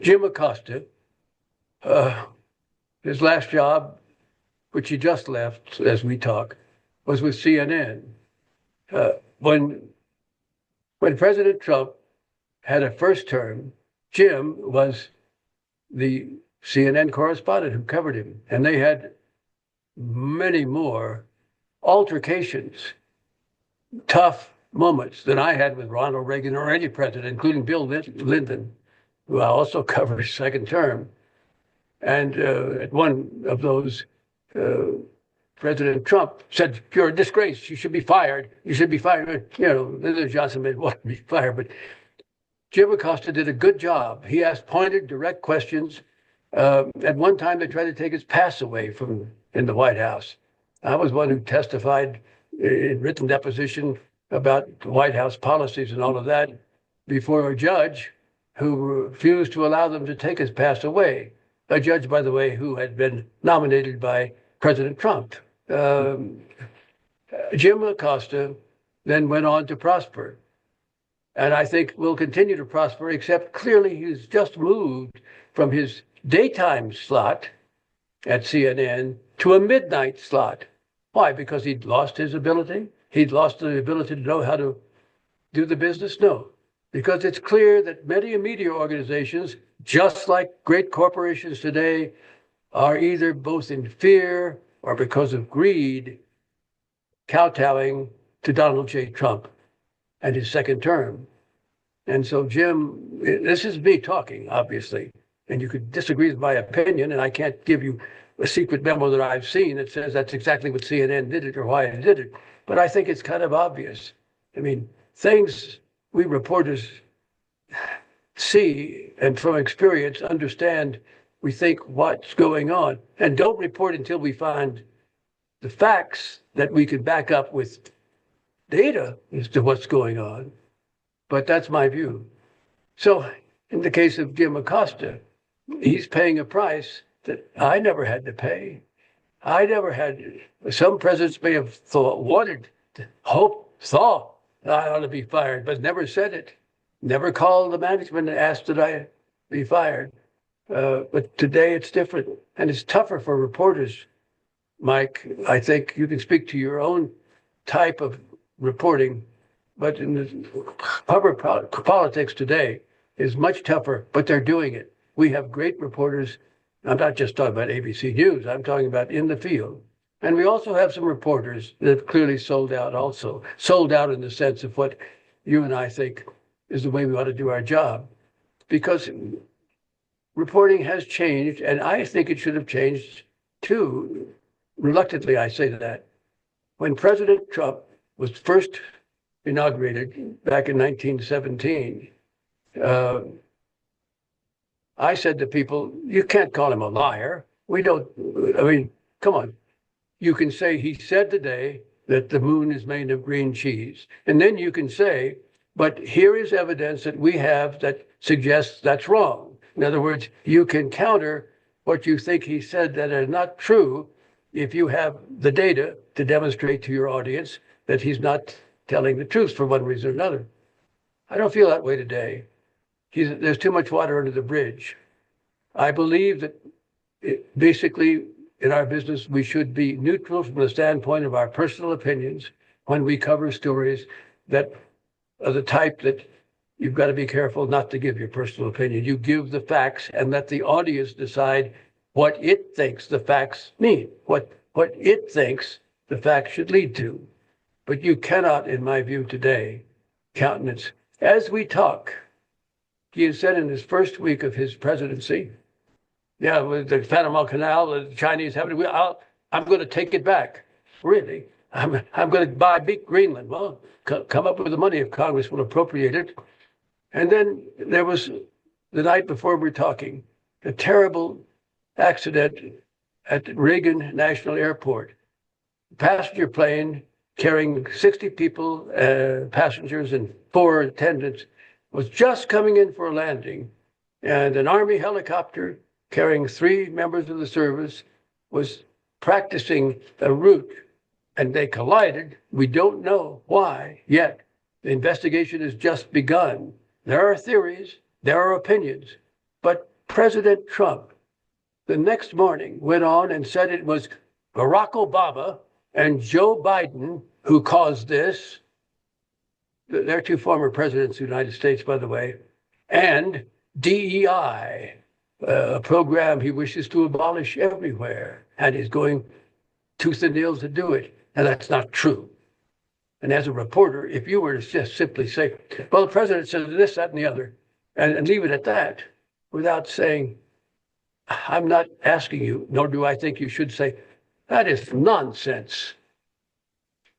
Jim Acosta, his last job, which he just left as we talk, was with CNN. Uh, when when President Trump had a first term, Jim was the CNN correspondent who covered him, and they had many more altercations, tough moments than I had with Ronald Reagan or any president, including Bill Lyndon, who I also covered his second term. And at one of those, uh, President Trump said, "You're a disgrace. You should be fired. You should be fired." You know, Lyndon Johnson may want to be fired, but Jim Acosta did a good job. He asked pointed, direct questions. At one time, they tried to take his pass away from in the White House. I was one who testified in written deposition about the White House policies and all of that before a judge who refused to allow them to take his pass away. A judge, by the way, who had been nominated by President Trump. Jim Acosta then went on to prosper, and I think will continue to prosper, except clearly he's just moved from his daytime slot at CNN to a midnight slot. Why? Because he'd lost his ability? He'd lost the ability to know how to do the business? No, because it's clear that many media organizations, just like great corporations today, are either both in fear or because of greed, kowtowing to Donald J. Trump and his second term. And so, Jim, this is me talking, obviously, and you could disagree with my opinion, and I can't give you a secret memo that I've seen that says that's exactly what CNN did it or why it did it. But I think it's kind of obvious. I mean, things we reporters see and from experience understand, we think what's going on, and don't report until we find the facts that we can back up with data as to what's going on. But that's my view. So in the case of Jim Acosta, he's paying a price that I never had to pay. I never had, some presidents may have thought I ought to be fired, but never said it. Never called the management and asked that I be fired. But today it's different, and it's tougher for reporters. Mike, I think you can speak to your own type of reporting, but in the public politics today is much tougher, but they're doing it. We have great reporters. I'm not just talking about ABC News, I'm talking about in the field. And we also have some reporters that have clearly sold out also. Sold out in the sense of what you and I think is the way we ought to do our job. Because reporting has changed, and I think it should have changed too. Reluctantly, I say that. When President Trump was first inaugurated back in 1917, I said to people, you can't call him a liar. We don't, I mean, come on. You can say he said today that the moon is made of green cheese. And then you can say, but here is evidence that we have that suggests that's wrong. In other words, you can counter what you think he said that are not true if you have the data to demonstrate to your audience that he's not telling the truth for one reason or another. I don't feel that way today. There's too much water under the bridge. I believe that basically in our business, we should be neutral from the standpoint of our personal opinions when we cover stories that are the type that you've got to be careful not to give your personal opinion. You give the facts and let the audience decide what it thinks the facts mean, what it thinks the facts should lead to. But you cannot, in my view today, countenance. As we talk, he has said in his first week of his presidency, yeah, with the Panama Canal, the Chinese have it, I'm going to take it back. Really? I'm going to buy big Greenland. Well, come up with the money if Congress will appropriate it. And then there was, the night before we're talking, a terrible accident at Reagan National Airport. A passenger plane carrying 60 people, passengers and 4 attendants, was just coming in for a landing. And an Army helicopter carrying 3 members of the service was practicing a route, and they collided. We don't know why yet. The investigation has just begun. There are theories, there are opinions, but President Trump the next morning went on and said it was Barack Obama and Joe Biden who caused this. They're two former presidents of the United States, by the way, and DEI, a program he wishes to abolish everywhere, and is going tooth and nail to do it. And that's not true. And as a reporter, if you were to just simply say, well, the president said this, that, and the other, and leave it at that, without saying, I'm not asking you, nor do I think you should say, that is nonsense.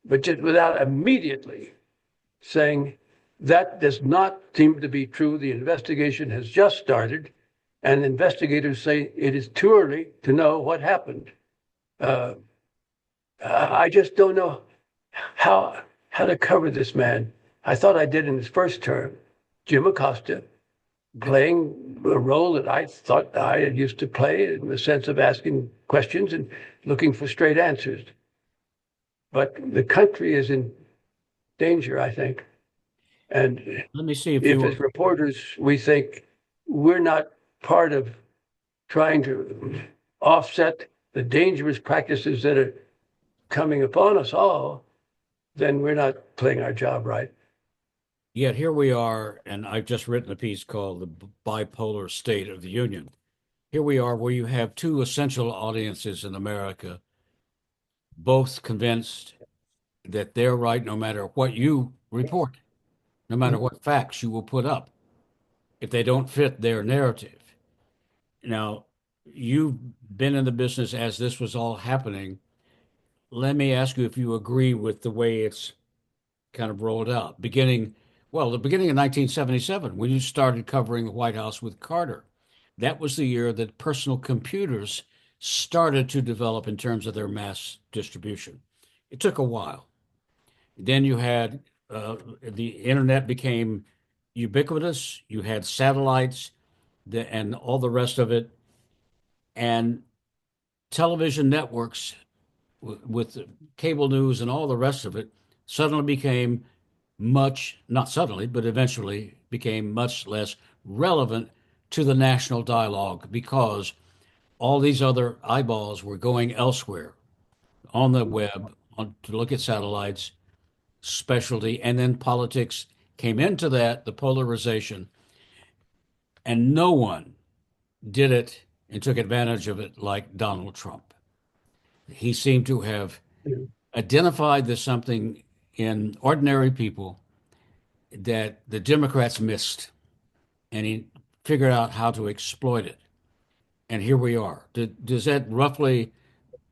But just without immediately saying, that does not seem to be true. The investigation has just started, and investigators say it is too early to know what happened. I just don't know how to cover this man. I thought I did in his first term. Jim Acosta playing a role that I thought I had used to play in the sense of asking questions and looking for straight answers. But the country is in danger, I think. And Let me see if if you as reporters we think we're not part of trying to offset the dangerous practices that are coming upon us all, then we're not playing our job right. Yet here we are, and I've just written a piece called The Bipolar State of the Union. Here we are, where you have two essential audiences in America, both convinced that they're right no matter what you report, no matter what facts you will put up, if they don't fit their narrative. Now, you've been in the business as this was all happening. Let me ask you if you agree with the way it's kind of rolled out. The beginning of 1977, when you started covering the White House with Carter, that was the year that personal computers started to develop in terms of their mass distribution. It took a while. Then you had the internet became ubiquitous. You had satellites and all the rest of it, and television networks with cable news and all the rest of it suddenly became much, not suddenly, but eventually became much less relevant to the national dialogue because all these other eyeballs were going elsewhere on the web to look at satellites, specialty, and then politics came into that, the polarization, and no one did it and took advantage of it like Donald Trump. He seemed to have identified there's something in ordinary people that the Democrats missed, and he figured out how to exploit it. And here we are. Does that roughly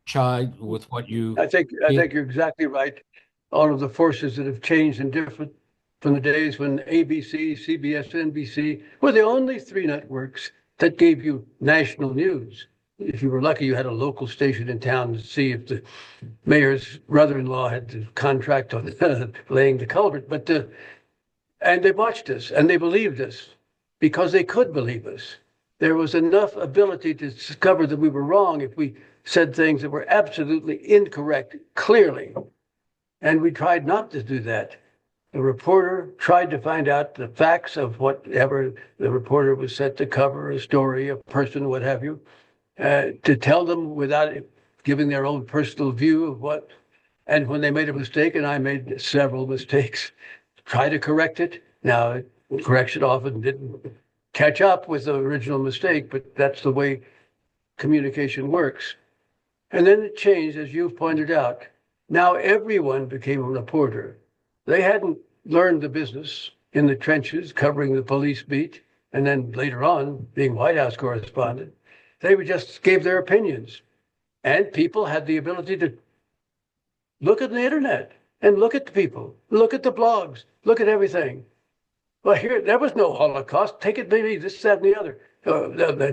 chide with what you I see? think you're exactly right. All of the forces that have changed and different from the days when ABC, CBS, NBC were the only three networks that gave you national news. If you were lucky, you had a local station in town to see if the mayor's brother-in-law had the contract on laying the culvert. But and they watched us and they believed us because they could believe us. There was enough ability to discover that we were wrong if we said things that were absolutely incorrect, clearly. And we tried not to do that. The reporter tried to find out the facts of whatever the reporter was set to cover, a story, a person, what have you, to tell them without giving their own personal view of what. And when they made a mistake, and I made several mistakes, try to correct it. Now, correction often didn't catch up with the original mistake, but that's the way communication works. And then it changed, as you've pointed out. Now everyone became a reporter. They hadn't learned the business in the trenches, covering the police beat, and then later on being White House correspondent. They just gave their opinions. And people had the ability to look at the internet and look at the people, look at the blogs, look at everything. Well, here, there was no Holocaust. Take it, maybe this, that, and the other.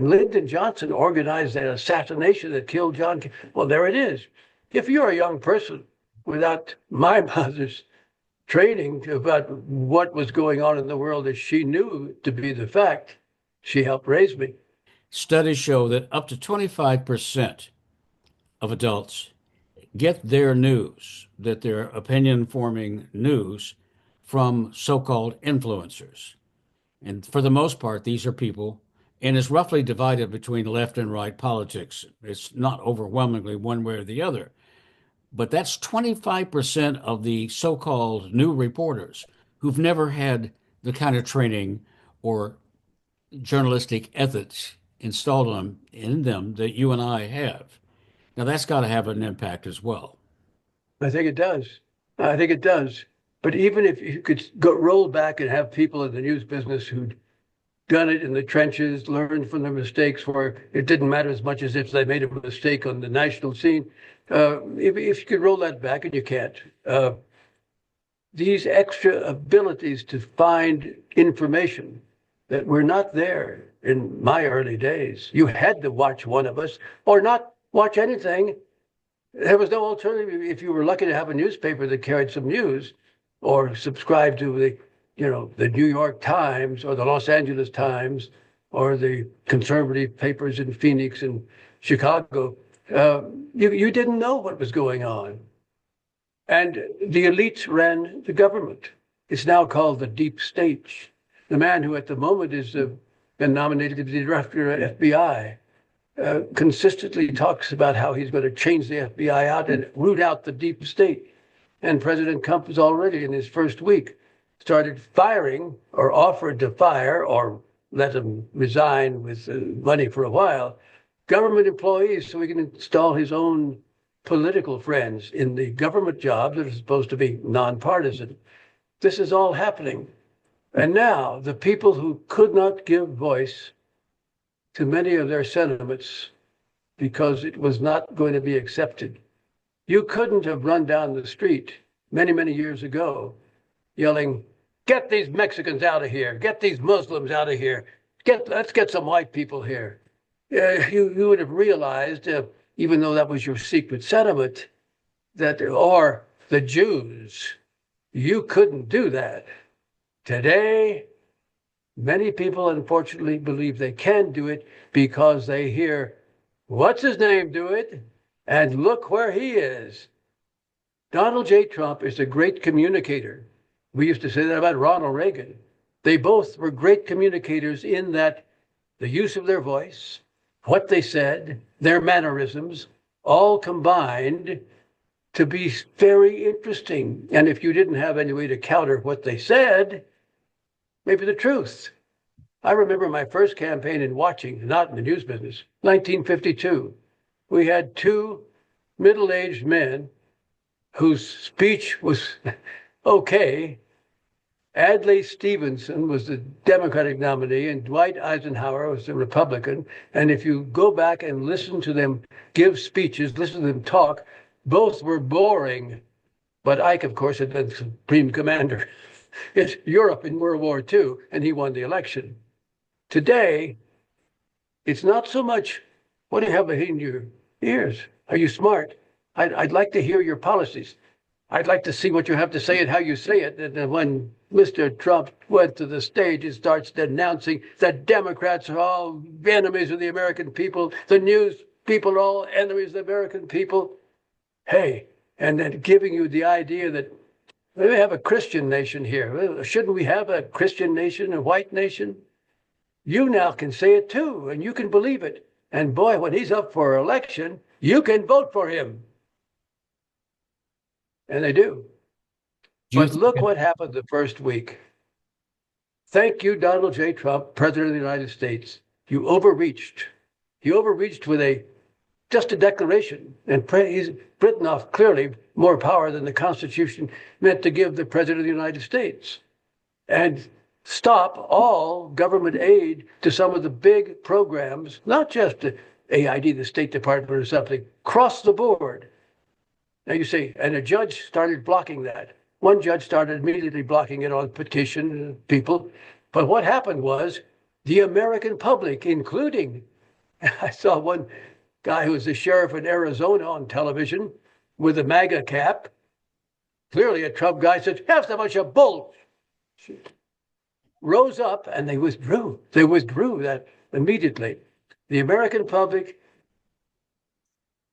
Lyndon Johnson organized that assassination that killed John. Well, there it is. If you're a young person without my mother's training about what was going on in the world as she knew to be the fact, she helped raise me. Studies show that up to 25% of adults get their news, that their opinion forming news, from so called influencers. And for the most part, these are people and is roughly divided between left and right politics. It's not overwhelmingly one way or the other, but that's 25% of the so-called new reporters who've never had the kind of training or journalistic ethics installed in them that you and I have. Now that's got to have an impact as well. I think it does. I think it does. But even if you could go roll back and have people in the news business who'd done it in the trenches, learned from their mistakes, where it didn't matter as much as if they made a mistake on the national scene. If you could roll that back, and you can't, these extra abilities to find information that were not there in my early days. You had to watch one of us or not watch anything. There was no alternative. If you were lucky to have a newspaper that carried some news or subscribed to the New York Times or the Los Angeles Times or the conservative papers in Phoenix and Chicago, you didn't know what was going on. And the elites ran the government. It's now called the deep state. The man who at the moment is been nominated to be the director of FBI consistently talks about how he's going to change the FBI out and root out the deep state. And President Trump has already, in his first week, started firing or offered to fire or let him resign with money for a while, government employees so he can install his own political friends in the government jobs that are supposed to be nonpartisan. This is all happening. And now the people who could not give voice to many of their sentiments because it was not going to be accepted. You couldn't have run down the street many, many years ago yelling, "Get these Mexicans out of here, get these Muslims out of here, let's get some white people here." You would have realized, even though that was your secret sentiment, or the Jews, you couldn't do that. Today, many people unfortunately believe they can do it because they hear, what's his name do it? And look where he is. Donald J. Trump is a great communicator. We used to say that about Ronald Reagan. They both were great communicators in that the use of their voice, what they said, their mannerisms, all combined to be very interesting. And if you didn't have any way to counter what they said, maybe the truth. I remember my first campaign in watching, not in the news business, 1952. We had two middle-aged men whose speech was okay. Adlai Stevenson was the Democratic nominee and Dwight Eisenhower was the Republican. And if you go back and listen to them give speeches, listen to them talk, both were boring. But Ike, of course, had been supreme commander in Europe in World War II, and he won the election. Today, it's not so much, what do you have in your ears? Are you smart? I'd like to hear your policies. I'd like to see what you have to say and how you say it. And when Mr. Trump went to the stage and starts denouncing that Democrats are all enemies of the American people, the news people are all enemies of the American people. Hey, and then giving you the idea that we have a Christian nation here. Shouldn't we have a Christian nation, a white nation? You now can say it too, and you can believe it. And boy, when he's up for election, you can vote for him. And they do. But look what happened the first week. Thank you, Donald J. Trump, President of the United States. You overreached. You overreached with just a declaration. And he's written off clearly more power than the Constitution meant to give the President of the United States. And stop all government aid to some of the big programs, not just the AID, the State Department or something, across the board. Now you say, and a judge started blocking that. One judge started immediately blocking it on petition people. But what happened was the American public, including, I saw one guy who was the sheriff in Arizona on television with a MAGA cap, clearly a Trump guy, said, "That's a bunch of bull." Rose up and they withdrew. They withdrew that immediately. The American public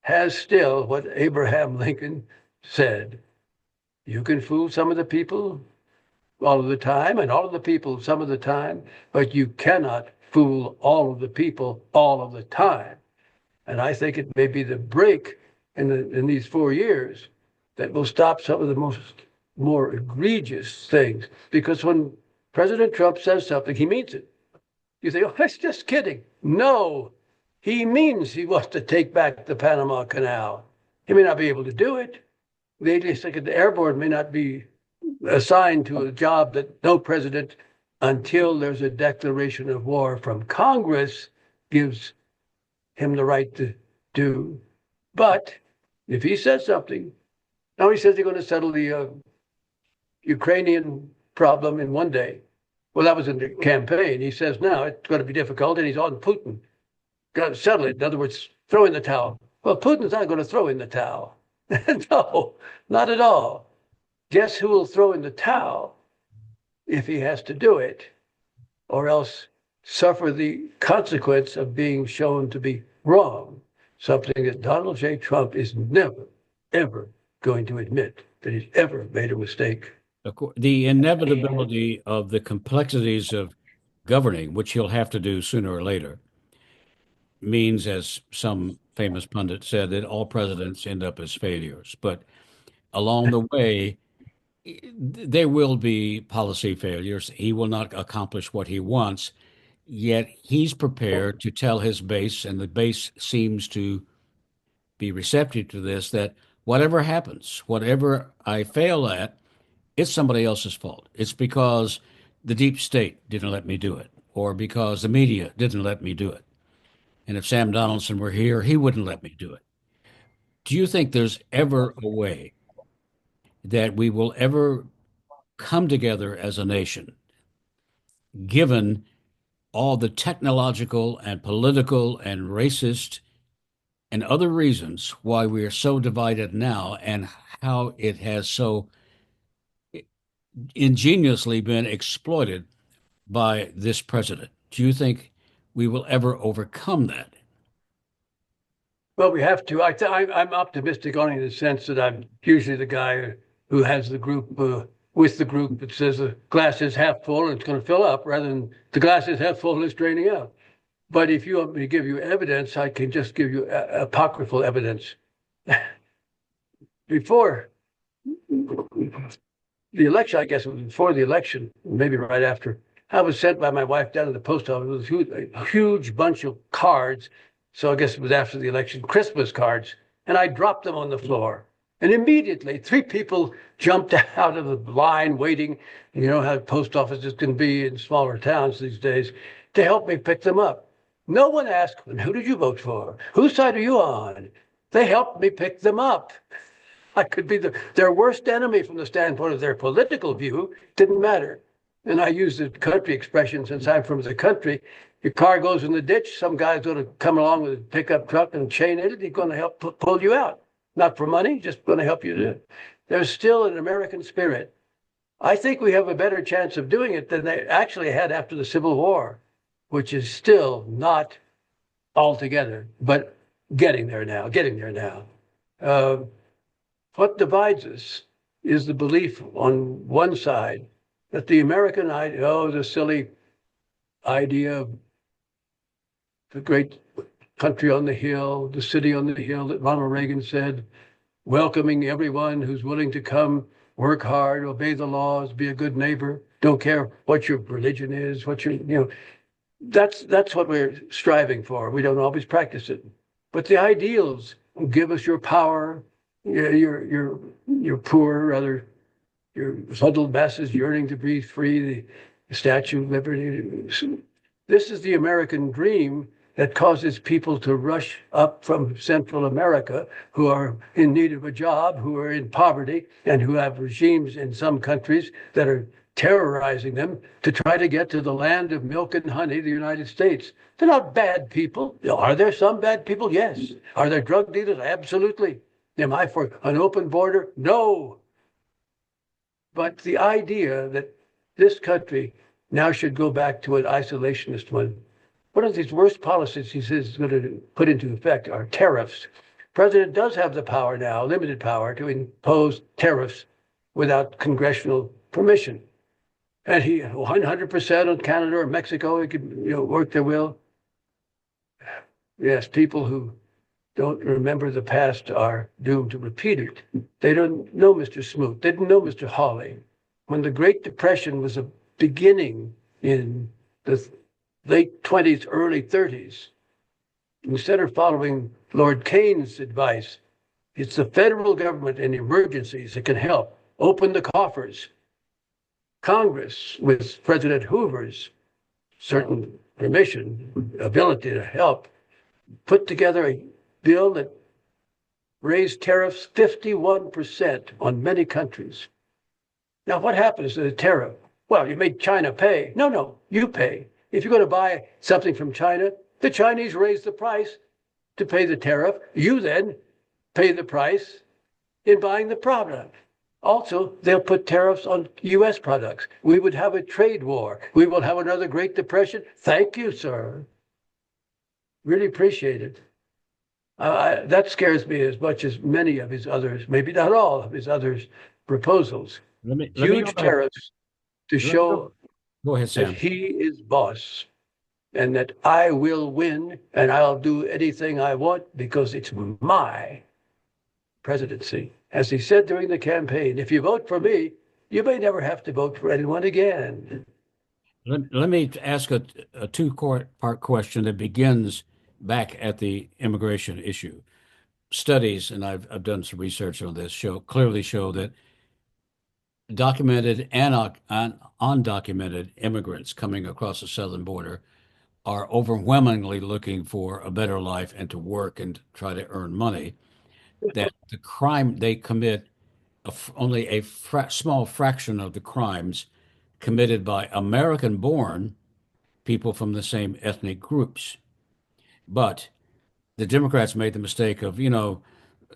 has still what Abraham Lincoln said. You can fool some of the people all of the time and all of the people some of the time, but you cannot fool all of the people all of the time. And I think it may be the break in these 4 years that will stop some of the more egregious things. Because when President Trump says something, he means it. You think, oh, it's just kidding. No, he means he wants to take back the Panama Canal. He may not be able to do it. The Air Board may not be assigned to a job that no president, until there's a declaration of war from Congress, gives him the right to do. But if he says something, now he says he's going to settle the Ukrainian problem in one day. Well, that was in the campaign. He says now it's going to be difficult, and he's on Putin. Got to settle it. In other words, throw in the towel. Well, Putin's not going to throw in the towel. No, not at all. Guess who will throw in the towel if he has to do it, or else suffer the consequence of being shown to be wrong, something that Donald J. Trump is never, ever going to admit that he's ever made a mistake. The inevitability of the complexities of governing, which he'll have to do sooner or later, means, as some famous pundit said, that all presidents end up as failures. But along the way, there will be policy failures. He will not accomplish what he wants, yet he's prepared to tell his base, and the base seems to be receptive to this, that whatever happens, whatever I fail at, it's somebody else's fault. It's because the deep state didn't let me do it, or because the media didn't let me do it. And if Sam Donaldson were here, he wouldn't let me do it. Do you think there's ever a way that we will ever come together as a nation, given all the technological and political and racist and other reasons why we are so divided now, and how it has so ingeniously been exploited by this president? Do you think we will ever overcome that? Well, we have to. I'm optimistic only in the sense that I'm usually the guy who has the group with the group that says the glass is half full and it's going to fill up, rather than the glass is half full and it's draining out. But if you want me to give you evidence, I can just give you apocryphal evidence. Before the election, I guess it was before the election, maybe right after, I was sent by my wife down to the post office with a huge bunch of cards. So I guess it was after the election, Christmas cards, and I dropped them on the floor. And immediately, 3 people jumped out of the line waiting, you know how post offices can be in smaller towns these days, to help me pick them up. No one asked, who did you vote for? Whose side are you on? They helped me pick them up. I could be their worst enemy from the standpoint of their political view. Didn't matter. And I use the country expression, since I'm from the country. Your car goes in the ditch, some guy's going to come along with a pickup truck and chain it. He's going to help pull you out. Not for money, just going to help you do it. There's still an American spirit. I think we have a better chance of doing it than they actually had after the Civil War, which is still not altogether, but getting there now. What divides us is the belief on one side that the American idea, the silly idea of the great country on the hill, the city on the hill that Ronald Reagan said, welcoming everyone who's willing to come, work hard, obey the laws, be a good neighbor, don't care what your religion is, that's what we're striving for. We don't always practice it. But the ideals give us your power, your poor, rather, your huddled masses yearning to breathe free, the Statue of Liberty. This is the American dream that causes people to rush up from Central America who are in need of a job, who are in poverty, and who have regimes in some countries that are terrorizing them to try to get to the land of milk and honey, the United States. They're not bad people. Are there some bad people? Yes. Are there drug dealers? Absolutely. Am I for an open border? No. But the idea that this country now should go back to an isolationist one of these worst policies he says is going to put into effect are tariffs. The president does have the power now, limited power, to impose tariffs without congressional permission. And he 100% on Canada or Mexico, he could, work their will. Yes, people who don't remember the past are doomed to repeat it. They don't know Mr. Smoot. They didn't know Mr. Hawley. When the Great Depression was a beginning in the late 20s, early 30s, instead of following Lord Keynes' advice, it's the federal government in emergencies that can help open the coffers. Congress, with President Hoover's certain permission, ability to help, put together a bill that raised tariffs 51% on many countries. Now, what happens to the tariff? Well, you made China pay. No, you pay. If you're going to buy something from China, the Chinese raise the price to pay the tariff. You then pay the price in buying the product. Also, they'll put tariffs on U.S. products. We would have a trade war. We will have another Great Depression. Thank you, sir. Really appreciate it. That scares me as much as many of his others, maybe not all of his others, proposals. Huge tariffs to show Go ahead, that Sam. he is boss and that I will win and I'll do anything I want because it's my presidency. As he said during the campaign, if you vote for me, you may never have to vote for anyone again. Let me ask a two-part question that begins back at the immigration issue. Studies, and I've done some research on this, clearly show that documented and undocumented immigrants coming across the southern border are overwhelmingly looking for a better life and to work and try to earn money. That the crime they commit, only a small fraction of the crimes committed by American-born people from the same ethnic groups. But the Democrats made the mistake of,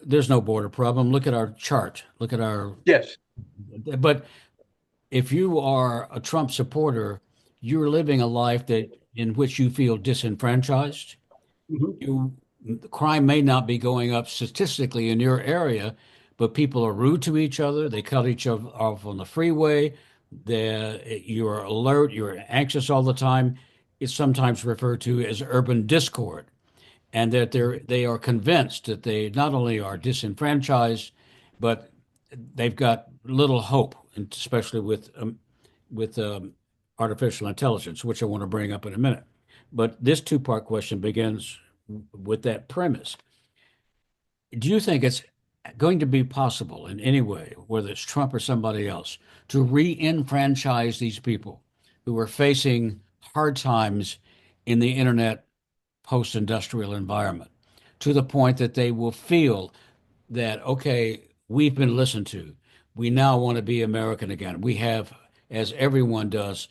there's no border problem. Look at our chart. Look at our. Yes. But if you are a Trump supporter, you're living a life in which you feel disenfranchised. Mhm. Crime may not be going up statistically in your area, but people are rude to each other. They cut each other off on the freeway. You're alert. You're anxious all the time. It's sometimes referred to as urban discord, and that they are convinced that they not only are disenfranchised, but they've got little hope, and especially with artificial intelligence, which I want to bring up in a minute. But this two-part question begins with that premise. Do you think it's going to be possible in any way, whether it's Trump or somebody else, to re-enfranchise these people who are facing hard times in the internet post-industrial environment to the point that they will feel that, okay, we've been listened to. We now want to be American again. We have, as everyone does,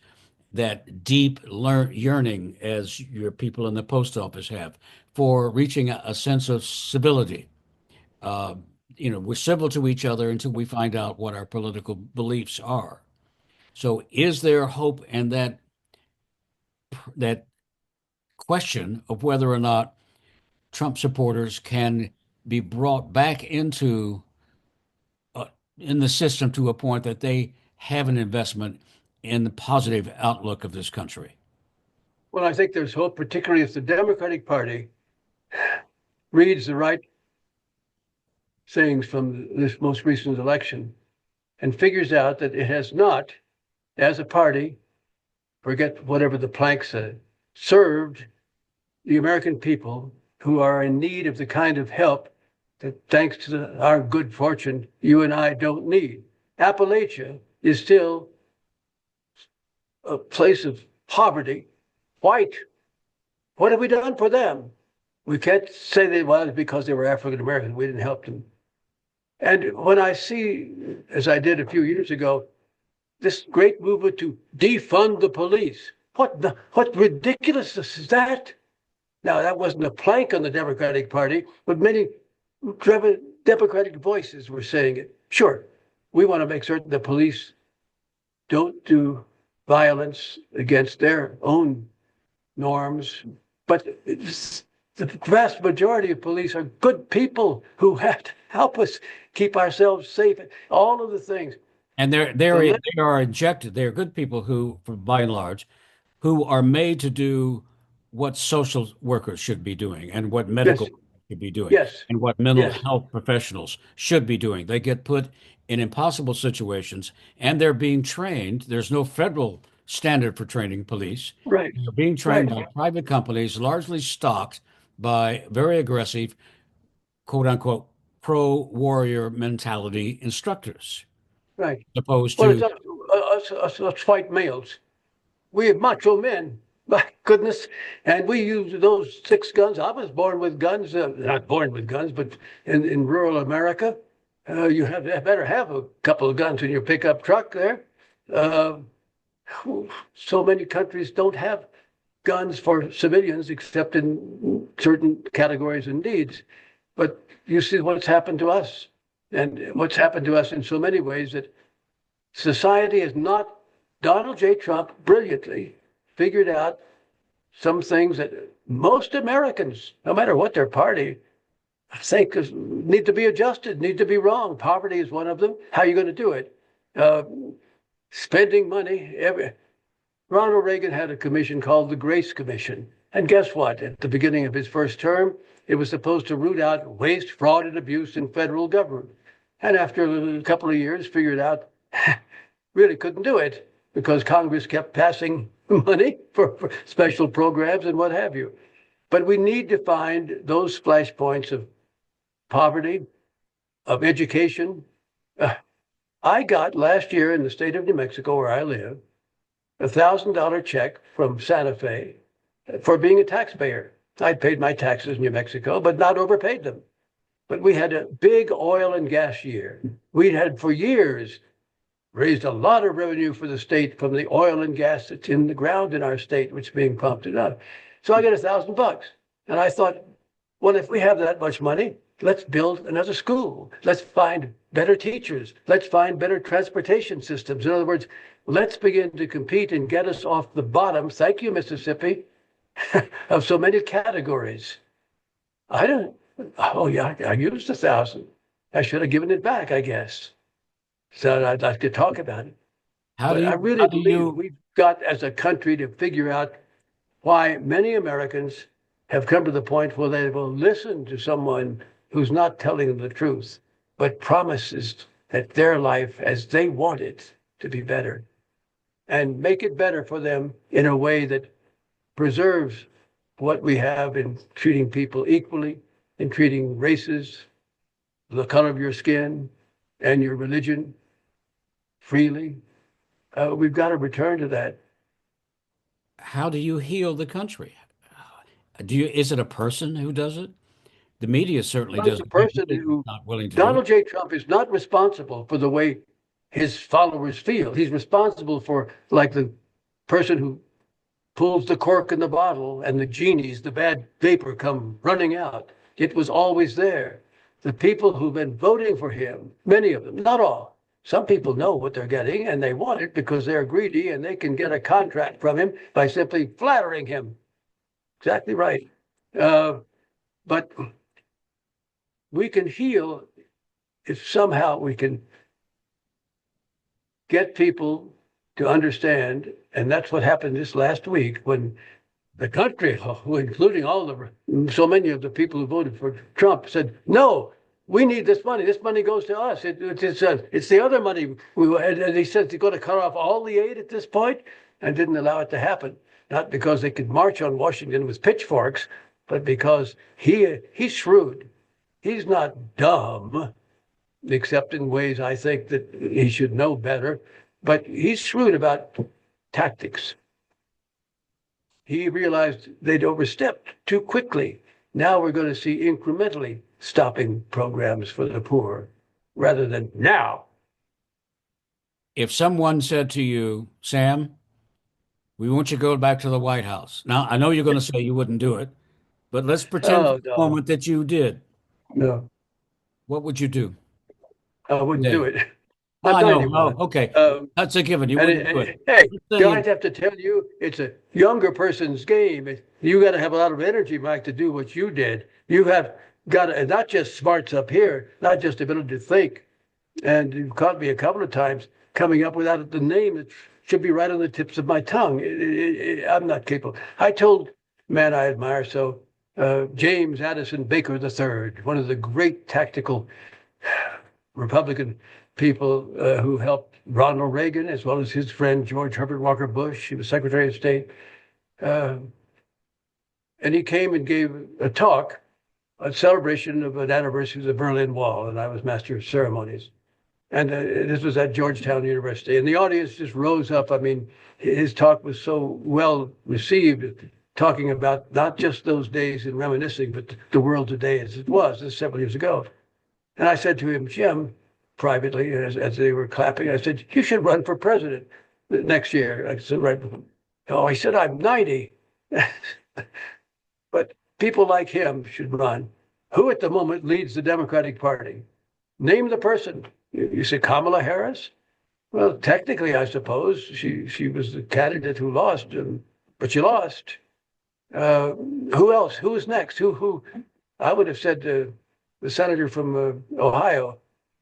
that deep yearning, as your people in the post office have, for reaching a sense of civility. Uh, we're civil to each other until we find out what our political beliefs are. So, is there hope in that question of whether or not Trump supporters can be brought back in the system to a point that they have an investment in the positive outlook of this country? Well, I think there's hope, particularly if the Democratic Party reads the right sayings from this most recent election and figures out that it has not, as a party, forget whatever the plank said, served the American people who are in need of the kind of help that, thanks to our good fortune, you and I don't need. Appalachia is still a place of poverty, white. What have we done for them? We can't say that, well, it's because they were African American. We didn't help them. And when I see, as I did a few years ago, this great movement to defund the police, what ridiculousness is that? Now, that wasn't a plank on the Democratic Party, but many Democratic voices were saying it. Sure, we want to make certain the police don't do violence against their own norms, but the vast majority of police are good people who have to help us keep ourselves safe. All of the things. And So let, they are injected. They are good people who, by and large, who are made to do what social workers should be doing and what yes, medical should be doing yes, and what mental yes, health professionals should be doing. They get put in impossible situations and they're being trained. There's no federal standard for training police. right, They're being trained right, by private companies, largely stocked by very aggressive, quote unquote, pro warrior mentality instructors, right. opposed Well, it's to up to us white males. We are macho men, my goodness, and we use those six guns. I was born with guns, not born with guns, but in rural America, you have better have a couple of guns in your pickup truck there. Uh, so many countries don't have guns for civilians except in certain categories and needs. But you see what's happened to us, and what's happened to us in so many ways that society has not. Donald J. Trump brilliantly figured out some things that most Americans, no matter what their party, think need to be adjusted, need to be wrong. Poverty is one of them. How are you going to do it? Uh, Spending money. Ronald Reagan had a commission called the Grace Commission. And guess what? At the beginning of his first term, it was supposed to root out waste, fraud, and abuse in federal government. And after a couple of years, figured out really couldn't do it because Congress kept passing money for special programs and what have you. But we need to find those flashpoints of poverty, of education. I got last year in the state of New Mexico, where I live, $1,000 check from Santa Fe for being a taxpayer. I'd paid my taxes in New Mexico, but not overpaid them. But we had a big oil and gas year. We'd had for years raised a lot of revenue for the state from the oil and gas that's in the ground in our state, which is being pumped up. So I got $1,000. And I thought, well, if we have that much money, let's build another school. Let's find better teachers. Let's find better transportation systems. In other words, let's begin to compete and get us off the bottom, thank you, Mississippi, of so many categories. I don't, oh yeah, I used 1,000. I should have given it back, I guess. So I'd like to talk about it. But I really how do believe you we've got as a country to figure out why many Americans have come to the point where they will listen to someone who's not telling them the truth, but promises that their life as they want it to be better and make it better for them in a way that preserves what we have in treating people equally, in treating races, the color of your skin, and your religion freely. We've got to return to that. how do you heal the country? Is it a person who does it? The media certainly Well, it's a doesn't. The person media is who, not willing to do it. Donald J. Trump is not responsible for the way his followers feel. He's responsible for, like, the person who pulls the cork in the bottle and the genies, the bad vapor come running out. It was always there. The people who've been voting for him, many of them, not all, some people know what they're getting and they want it because they're greedy and they can get a contract from him by simply flattering him. Exactly right. But we can heal if somehow we can get people to understand. And that's what happened this last week when the country, including so many of the people who voted for Trump, said, no, we need this money. This money goes to us. It's the other money. And he said they're going to cut off all the aid at this point and didn't allow it to happen. Not because they could march on Washington with pitchforks, but because he's shrewd. He's not dumb, except in ways I think that he should know better. But he's shrewd about tactics. He realized they'd overstepped too quickly. Now we're going to see incrementally stopping programs for the poor rather than now. If someone said to you, Sam, we want you to go back to the White House. Now, I know you're going to say you wouldn't do it, but let's pretend for Oh, a no, moment that you did. no, What would you do I wouldn't do today? it. Oh, I'm I know. Oh, 91. okay. Um, That's a given. You And, wouldn't do it. hey, Let's say guys have to tell you it's a younger person's game. You got to have a lot of energy, Mike, to do what you did. You have got to, and not just smarts up here, not just ability to think. And you've caught me a couple of times coming up without the name that should be right on the tips of my tongue. I'm not capable. I told a man I admire so, James Addison Baker III, one of the great tactical Republican people who helped Ronald Reagan, as well as his friend George Herbert Walker Bush. He was Secretary of State. And he came and gave a talk, a celebration of an anniversary of the Berlin Wall, and I was master of ceremonies. And this was at Georgetown University. And the audience just rose up. I mean, his talk was so well received, talking about not just those days and reminiscing, but the world today as it was, this several years ago. And I said to him, Jim, privately, as they were clapping, I said, you should run for president next year. I said, right. Oh, he said, I'm 90. But people like him should run. Who at the moment leads the Democratic Party? Name the person. You say Kamala Harris? Well, technically, I suppose she was the candidate who lost, but she lost. Who else? Who's next? Who? I would have said the senator from Ohio,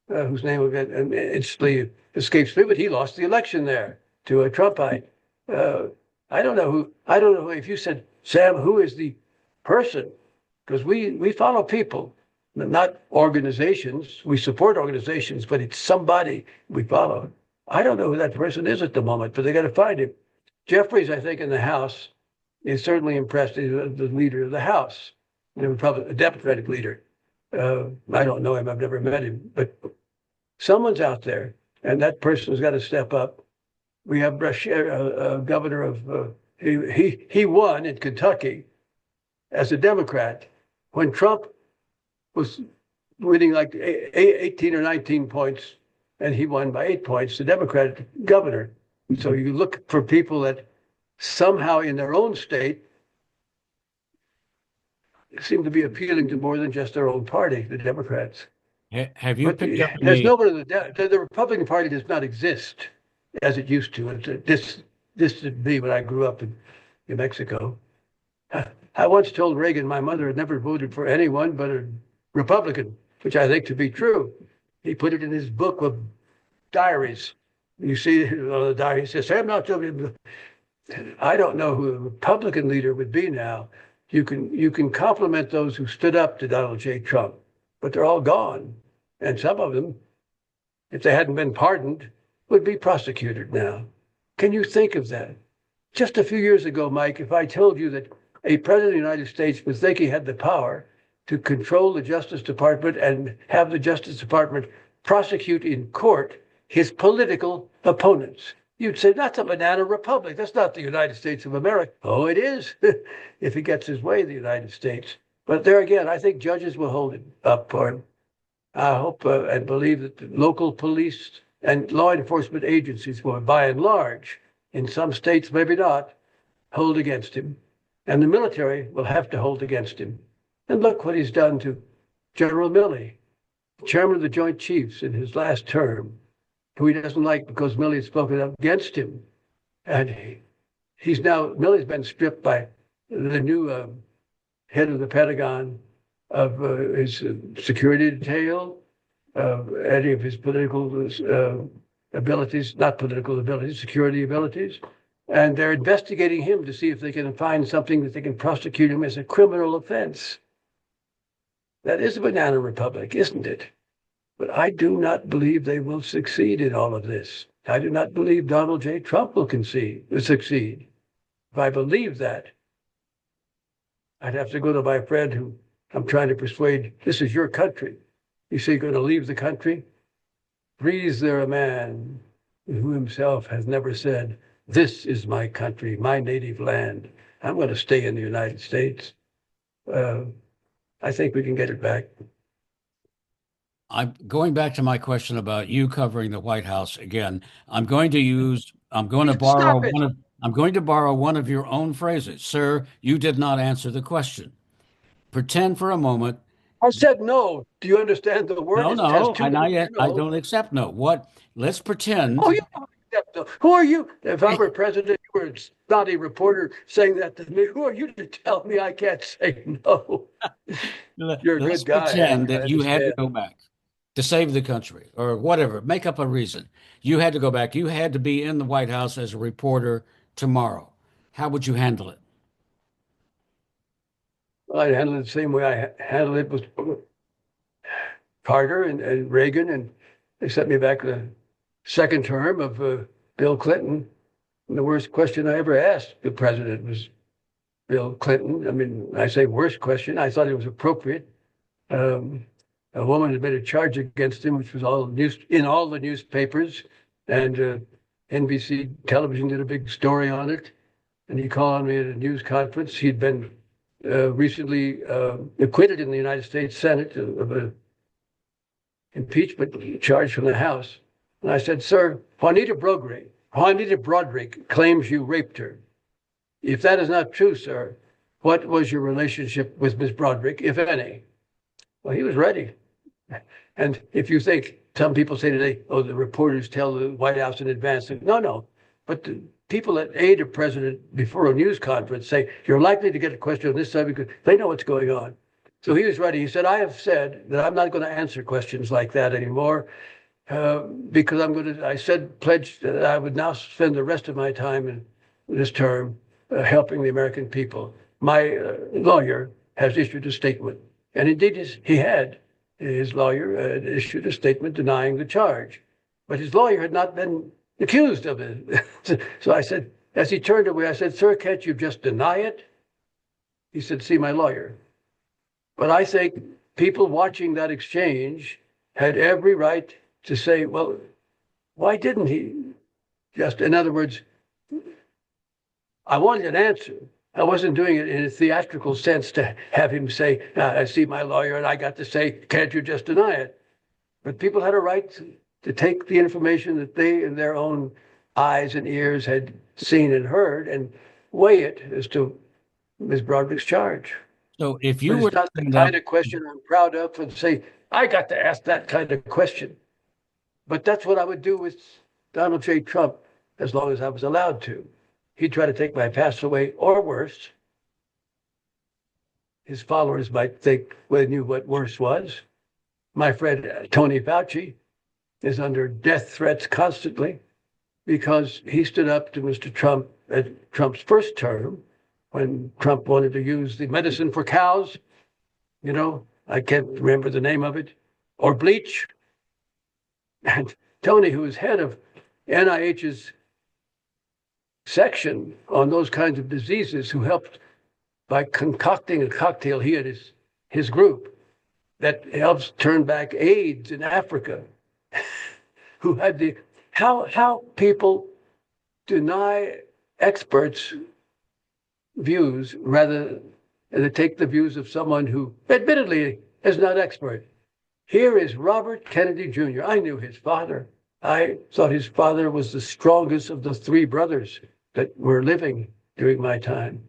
whose name instantly escapes me, but he lost the election there to a Trumpite. I don't know who. I don't know if you said, Sam, who is the person? Because we follow people, not organizations. We support organizations, but it's somebody we follow. I don't know who that person is at the moment, but they got to find him. Jeffries, I think, in the House is certainly impressed. He's the leader of the House, a Democratic leader. I don't know him. I've never met him, but someone's out there, and that person's got to step up. We have a governor of he won in Kentucky as a Democrat when Trump was winning like 18 or 19 points, and he won by 8 points, the Democratic governor. So you look for people that somehow in their own state seem to be appealing to more than just their own party, the Democrats. Have you picked up There's nobody, the Republican Party does not exist as it used to. This distant me when I grew up in New Mexico. I once told Reagan my mother had never voted for anyone but a Republican, which I think to be true. He put it in his book of diaries. You see the diary, he says, I'm not joking. I don't know who a Republican leader would be now. You can compliment those who stood up to Donald J. Trump, but they're all gone. And some of them, if they hadn't been pardoned, would be prosecuted now. Can you think of that? Just a few years ago, Mike, if I told you that a president of the United States would think he had the power to control the Justice Department and have the Justice Department prosecute in court his political opponents, you'd say, that's a banana republic. That's not the United States of America. Oh, it is, if he gets his way, the United States. But there again, I think judges will hold it up for him. I hope and believe that the local police and law enforcement agencies will, by and large, in some states, maybe not, hold against him. And the military will have to hold against him. And look what he's done to General Milley, chairman of the Joint Chiefs in his last term, who he doesn't like because Milley has spoken up against him. And Milley's been stripped by the new head of the Pentagon of his security detail, any of his political abilities, not political abilities, security abilities. And they're investigating him to see if they can find something that they can prosecute him as a criminal offense. That is a banana republic, isn't it? But I do not believe they will succeed in all of this. I do not believe Donald J. Trump will succeed. If I believe that, I'd have to go to my friend who I'm trying to persuade, this is your country. You say you're going to leave the country? Breathes there a man who himself has never said, this is my country, my native land. I'm going to stay in the United States. I think we can get it back. I'm going back to my question about you covering the White House again. I'm going to borrow one of your own phrases. Sir, you did not answer the question. Pretend for a moment. I said no. Do you understand the word? No, I don't accept no. Let's pretend. Oh, you don't accept no. Who are you? If I were president, you were a snotty reporter saying that to me. Who are you to tell me I can't say no? You're a good guy. Let's pretend that you had to go back. to save the country or whatever, make up a reason. You had to go back. You had to be in the White House as a reporter tomorrow. How would you handle it? I handled it the same way I handled it with Carter and Reagan, and they sent me back the second term of Bill Clinton. And the worst question I ever asked the president was Bill Clinton. I mean, I say worst question. I thought it was appropriate. Um, a woman had made a charge against him, which was all news in all the newspapers, and NBC television did a big story on it. And he called on me at a news conference. He'd been recently acquitted in the United States Senate of an impeachment charge from the House. And I said, "Sir, Juanita Broderick claims you raped her. If that is not true, sir, what was your relationship with Miss Broderick, if any?" Well, he was ready. And if you think, some people say today, oh, the reporters tell the White House in advance. No, no. But the people that aid a president before a news conference say, you're likely to get a question on this subject because they know what's going on. So he was ready. He said, I have said that I'm not going to answer questions like that anymore because I pledged that I would now spend the rest of my time in this term helping the American people. My lawyer has issued a statement. And indeed, he had. His lawyer issued a statement denying the charge. But his lawyer had not been accused of it. So I said, as he turned away, I said, "Sir, can't you just deny it?" He said, "See my lawyer." But I think people watching that exchange had every right to say, well, why didn't he just, in other words, I wanted an answer. I wasn't doing it in a theatrical sense to have him say, I see my lawyer, and I got to say, can't you just deny it? But people had a right to take the information that they, in their own eyes and ears, had seen and heard and weigh it as to Ms. Broderick's charge. So if But you were it's not the to kind of question I'm proud of and say, I got to ask that kind of question. But that's what I would do with Donald J. Trump as long as I was allowed to. He'd try to take my past away, or worse. His followers might think they knew what worse was. My friend Tony Fauci is under death threats constantly because he stood up to Mr. Trump at Trump's first term when Trump wanted to use the medicine for cows. I can't remember the name of it, or bleach. And Tony, who is head of NIH's section on those kinds of diseases, who helped by concocting a cocktail, he and his group, that helps turn back AIDS in Africa, who had how people deny experts' views rather than take the views of someone who admittedly is not expert. Here is Robert Kennedy Jr. I knew his father. I thought his father was the strongest of the three brothers that were living during my time.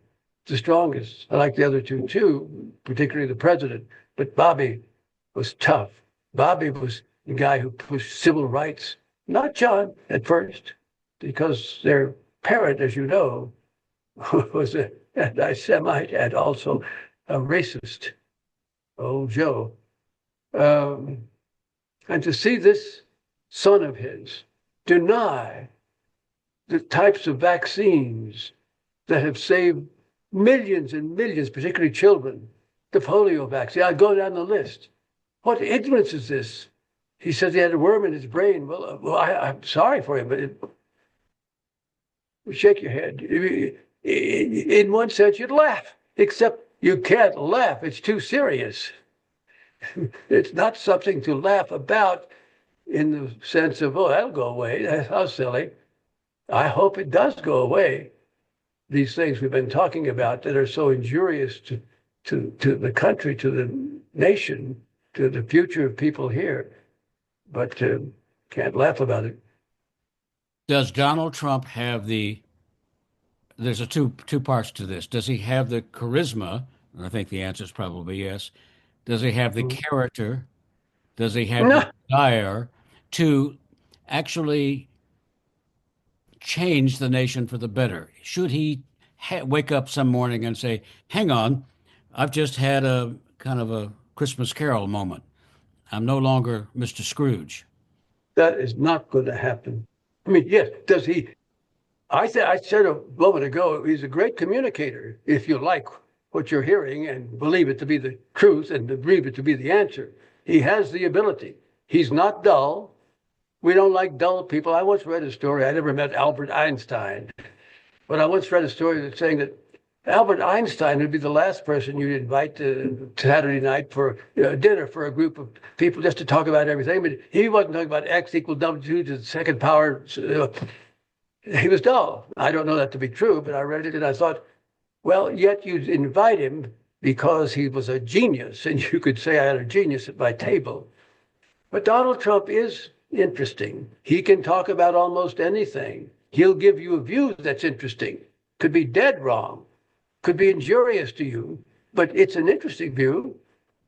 The strongest. I like the other two too, particularly the president. But Bobby was tough. Bobby was the guy who pushed civil rights, not John at first, because their parent, as you know, was an anti-Semite and also a racist, old Joe. And to see this son of his deny the types of vaccines that have saved millions and millions, particularly children, the polio vaccine. I go down the list. What ignorance is this? He says he had a worm in his brain. Well, I'm sorry for him, but shake your head. In one sense, you'd laugh, except you can't laugh. It's too serious. It's not something to laugh about in the sense of, oh, that'll go away. How silly. I hope it does go away. These things we've been talking about that are so injurious to the country, to the nation, to the future of people here, but can't laugh about it. Does Donald Trump have there's a two parts to this. Does he have the charisma? And I think the answer is probably yes. Does he have the character? Does he have the No, desire to actually change the nation for the better? Should he wake up some morning and say, hang on, I've just had a kind of a Christmas Carol moment. I'm no longer Mr. Scrooge. That is not going to happen. I mean, yes, does he? I said a moment ago, he's a great communicator if you like what you're hearing and believe it to be the truth and believe it to be the answer. He has the ability. He's not dull. We don't like dull people. I once read a story. I never met Albert Einstein, but I once read a story that's saying that Albert Einstein would be the last person you'd invite to Saturday night for dinner for a group of people just to talk about everything. But he wasn't talking about X equals W to the second power. He was dull. I don't know that to be true, but I read it and I thought, well, yet you'd invite him because he was a genius, and you could say I had a genius at my table. But Donald Trump is interesting. He can talk about almost anything. He'll give you a view that's interesting. Could be dead wrong, could be injurious to you, but it's an interesting view.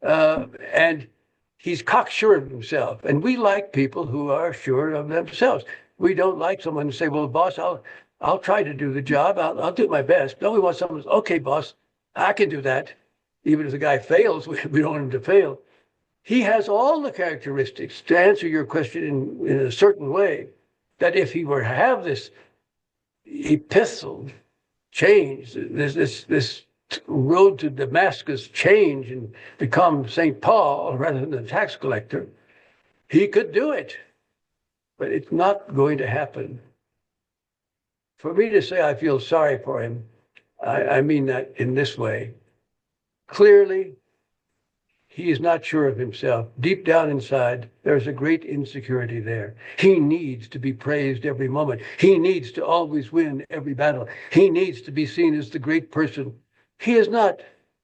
And he's cocksure of himself. And we like people who are sure of themselves. We don't like someone to say, well, boss, I'll try to do the job. I'll do my best. No, we want someone who's, okay, boss, I can do that. Even if the guy fails, we don't want him to fail. He has all the characteristics to answer your question in a certain way, that if he were to have this epistle change, this road to Damascus change and become St. Paul rather than a tax collector, he could do it. But it's not going to happen. For me to say I feel sorry for him, I mean that in this way. Clearly, he is not sure of himself. Deep down inside, there's a great insecurity there. He needs to be praised every moment. He needs to always win every battle. He needs to be seen as the great person. He is not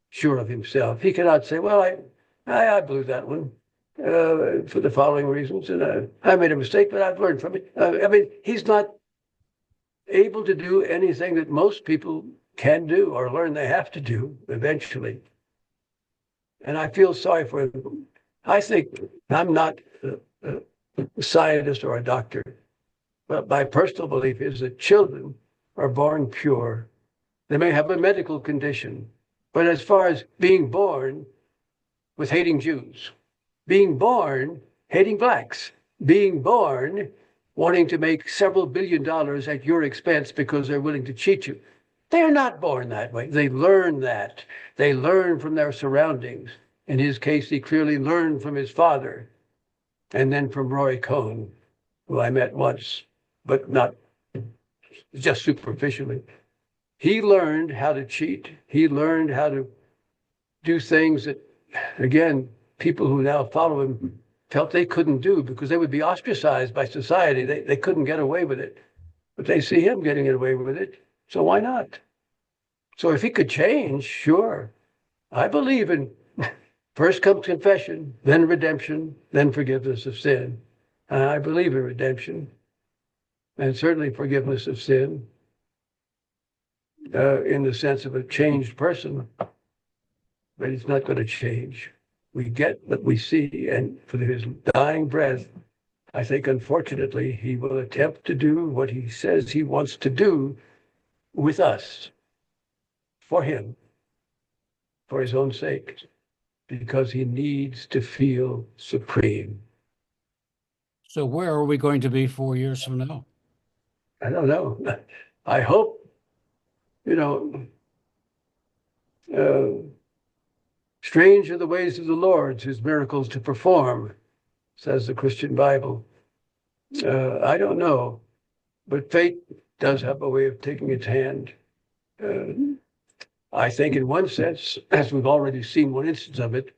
sure of himself. He cannot say, well, I blew that one. For the following reasons, and I made a mistake, but I've learned from it. I mean, he's not able to do anything that most people can do or learn they have to do eventually. And I feel sorry for him. I think I'm not a scientist or a doctor, but my personal belief is that children are born pure. They may have a medical condition, but as far as being born with hating Jews, being born hating blacks, being born wanting to make several $billion at your expense because they're willing to cheat you. They're not born that way. They learn that. They learn from their surroundings. In his case, he clearly learned from his father and then from Roy Cohn, who I met once, but not just superficially. He learned how to cheat. He learned how to do things that, again, people who now follow him felt they couldn't do because they would be ostracized by society. They couldn't get away with it. But they see him getting away with it, so why not? So if he could change, sure. I believe in first comes confession, then redemption, then forgiveness of sin. I believe in redemption and certainly forgiveness of sin in the sense of a changed person, but it's not going to change. We get what we see, and for his dying breath, I think, unfortunately, he will attempt to do what he says he wants to do with us, for him, for his own sake, because he needs to feel supreme. So where are we going to be 4 years from now? I don't know. I hope, strange are the ways of the Lord, his miracles to perform, says the Christian Bible. I don't know, but fate does have a way of taking its hand. I think in one sense, as we've already seen one instance of it,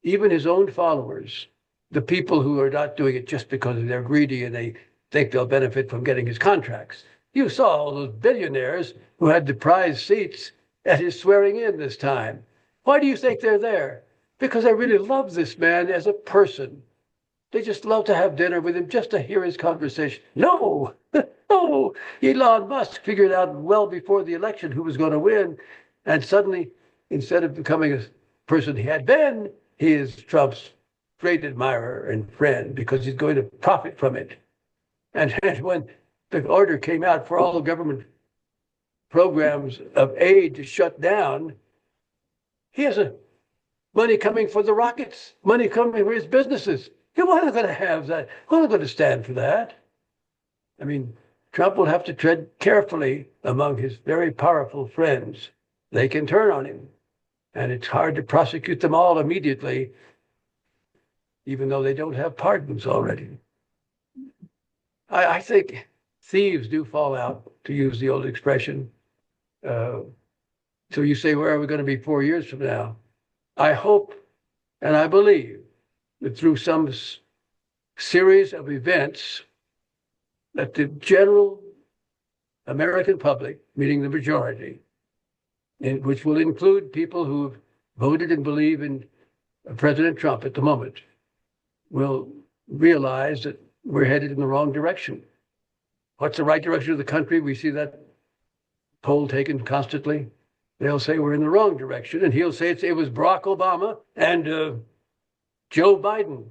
even his own followers, the people who are not doing it just because they're greedy and they think they'll benefit from getting his contracts. You saw all those billionaires who had the prize seats at his swearing in this time. Why do you think they're there? Because they really love this man as a person. They just love to have dinner with him just to hear his conversation. No, no. Elon Musk figured out well before the election who was going to win. And suddenly, instead of becoming a person he had been, he is Trump's great admirer and friend because he's going to profit from it. And when the order came out for all government programs of aid to shut down, he has a money coming for the rockets, money coming for his businesses. We're not going to have that. We're not going to stand for that. I mean, Trump will have to tread carefully among his very powerful friends. They can turn on him, and it's hard to prosecute them all immediately, even though they don't have pardons already. I think thieves do fall out, to use the old expression. So you say, where are we going to be 4 years from now? I hope and I believe that through some series of events that the general American public, meaning the majority, which will include people who have voted and believe in President Trump at the moment, will realize that we're headed in the wrong direction. What's the right direction of the country? We see that poll taken constantly. They'll say we're in the wrong direction, and he'll say it was Barack Obama and Joe Biden.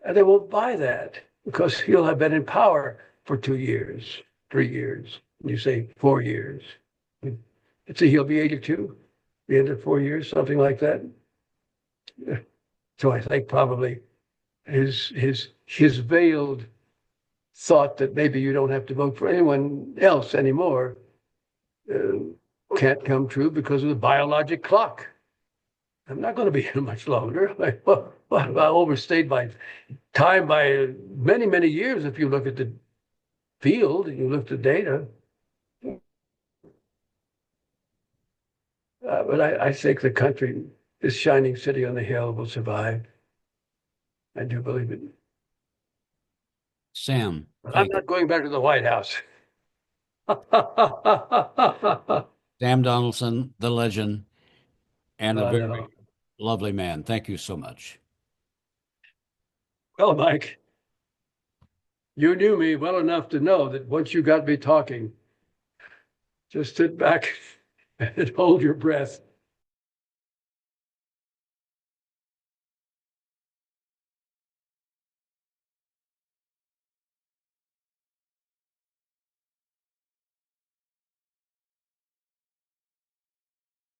And they won't buy that because he'll have been in power for 2 years, 3 years. And you say 4 years. He'll be 82, the end of 4 years, something like that. So I think probably his veiled thought that maybe you don't have to vote for anyone else anymore can't come true because of the biologic clock. I'm not going to be here much longer. I overstayed my time by many, many years if you look at the field and you look at the data. But I think the country, this shining city on the hill, will survive. I do believe it. Sam, I'm not going back to the White House. Sam Donaldson, the legend, and a very No. lovely man. Thank you so much. Well, Mike, you knew me well enough to know that once you got me talking, just sit back and hold your breath.